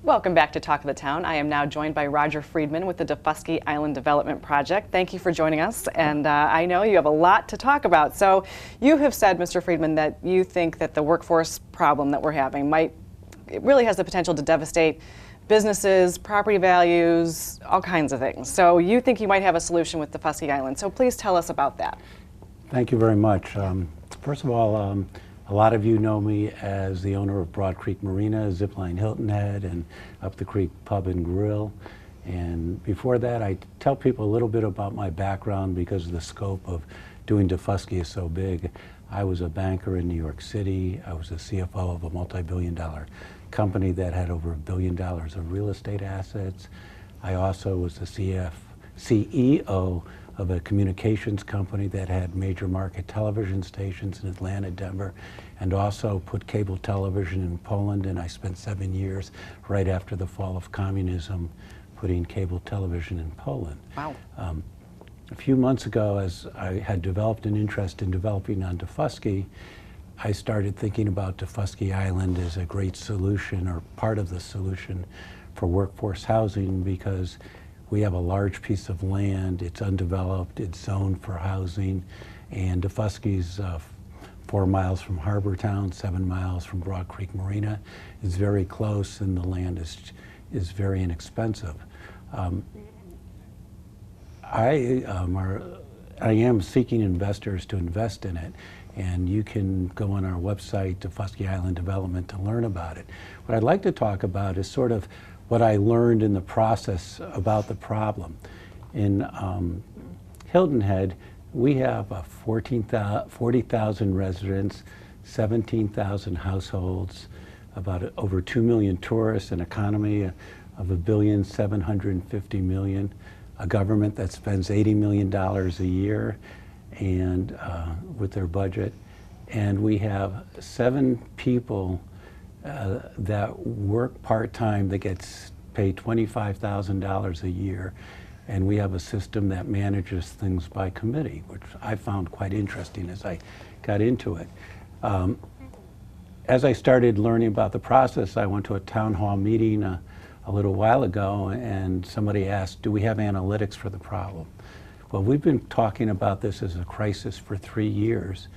Welcome back to Talk of the Town. I am now joined by Roger Friedman with the Daufuskie Island Development Project. Thank you for joining us, and I know you have a lot to talk about. So you have said, Mr. Friedman, that you think that the workforce problem that we're having it really has the potential to devastate businesses, property values, all kinds of things. So you think you might have a solution with Daufuskie Island. So please tell us about that. Thank you very much. First of all, a lot of you know me as the owner of Broad Creek Marina, Zipline Hilton Head, and Up the Creek Pub and Grill. And before that, I tell people a little bit about my background because the scope of doing Daufuskie is so big. I was a banker in New York City. I was the CFO of a multi-billion-dollar company that had over $1 billion of real estate assets. I also was the CEO of a communications company that had major market television stations in Atlanta, Denver, and also put cable television in Poland. And I spent 7 years right after the fall of communism putting cable television in Poland. Wow. A few months ago, as I had developed an interest in developing on Daufuskie, I started thinking about Daufuskie Island as a great solution, or part of the solution, for workforce housing, because we have a large piece of land, it's undeveloped, it's zoned for housing, and Daufuskie's 4 miles from Harbor Town, 7 miles from Broad Creek Marina. It's very close, and the land is very inexpensive. I am seeking investors to invest in it, and you can go on our website, Daufuskie Island Development, to learn about it. What I'd like to talk about is sort of what I learned in the process about the problem. In Hilton Head, we have 40,000 residents, 17,000 households, about over 2 million tourists, an economy of $1.75 billion, a government that spends $80 million a year and with their budget. And we have 7 people that work part-time that gets paid $25,000 a year, and we have a system that manages things by committee, which I found quite interesting as I got into it. As I started learning about the process, I went to a town hall meeting a little while ago, and somebody asked, do we have analytics for the problem? Well, we've been talking about this as a crisis for 3 years.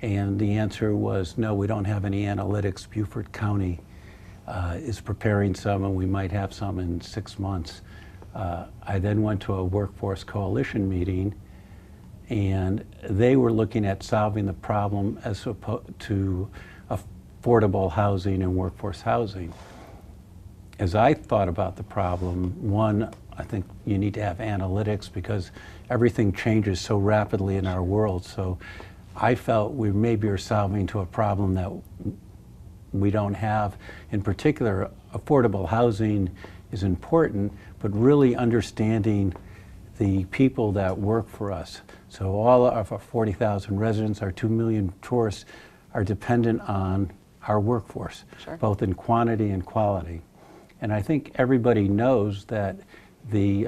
And the answer was, no, we don't have any analytics. Beaufort County is preparing some, and we might have some in 6 months. I then went to a workforce coalition meeting, and they were looking at solving the problem as opposed to affordable housing and workforce housing. As I thought about the problem, one, I think you need to have analytics because everything changes so rapidly in our world. So I felt we maybe are solving to a problem that we don't have. In particular, affordable housing is important, but really understanding the people that work for us. So all of our 40,000 residents, our 2 million tourists, are dependent on our workforce, Sure. both in quantity and quality. And I think everybody knows that the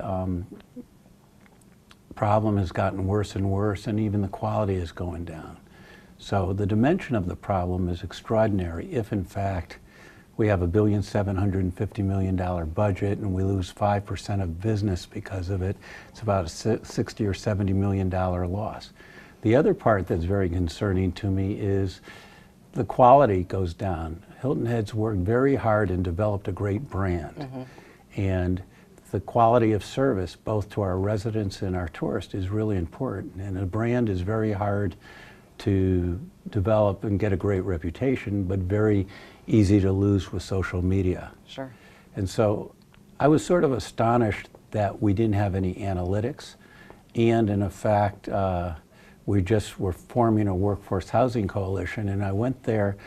problem has gotten worse and worse, and even the quality is going down. So the dimension of the problem is extraordinary if, in fact, we have a $1.75 billion budget and we lose 5% of business because of it. It's about a $60 or $70 million loss. The other part that's very concerning to me is the quality goes down. Hilton Head's worked very hard and developed a great brand. Mm-hmm. And the quality of service, both to our residents and our tourists, is really important. And a brand is very hard to develop and get a great reputation, but very easy to lose with social media. Sure. And so I was sort of astonished that we didn't have any analytics. And in fact, we just were forming a workforce housing coalition, and I went there,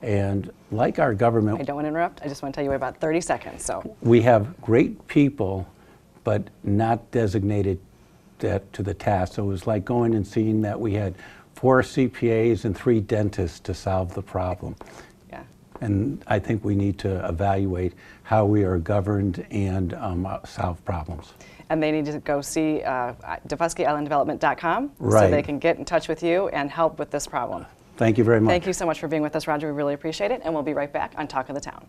and like our government— I don't want to interrupt. I just want to tell you we have about 30 seconds. So we have great people, but not designated to the task. So it was like going and seeing that we had 4 CPAs and 3 dentists to solve the problem. yeah. And I think we need to evaluate how we are governed and solve problems. And they need to go see DaufuskieIslandDevelopment.com Right. so they can get in touch with you and help with this problem. Thank you very much. Thank you so much for being with us, Roger. We really appreciate it. And we'll be right back on Talk of the Town.